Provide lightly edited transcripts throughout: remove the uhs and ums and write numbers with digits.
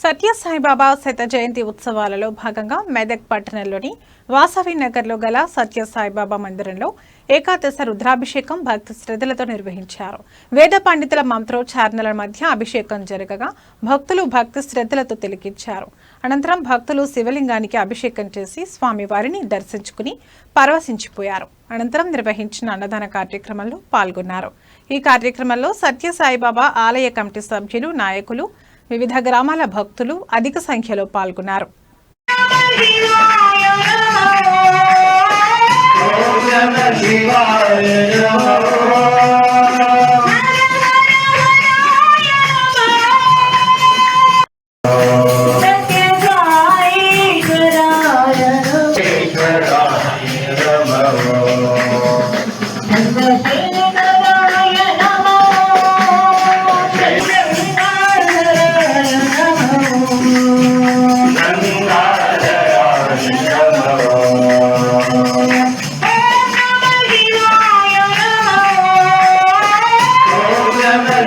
సత్యసాయిబాబా శత జయంతి ఉత్సవాలలో భాగంగా మెదక్ పట్టణంలోని వాసవి నగర్లో గల సత్యసాయిబాబా మందిరంలో ఏకాదశ రుద్రాభిషేకం భక్తి శ్రద్ధలతో నిర్వహించారు. వేద పండితుల మంత్రోచ్చారణల మధ్య అభిషేకం జరగగా భక్తులు భక్తి శ్రద్ధలతో తిలకించారు. అనంతరం భక్తులు శివలింగానికి అభిషేకం చేసి స్వామివారిని దర్శించుకుని పరవశించిపోయారు. అనంతరం నిర్వహించిన అన్నదాన కార్యక్రమంలో పాల్గొన్నారు. ఈ కార్యక్రమంలో సత్యసాయిబాబా ఆలయ కమిటీ సభ్యులు, నాయకులు, వివిధ గ్రామాల భక్తులు అధిక సంఖ్యలో పాల్గొన్నారు.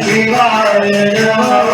Shiva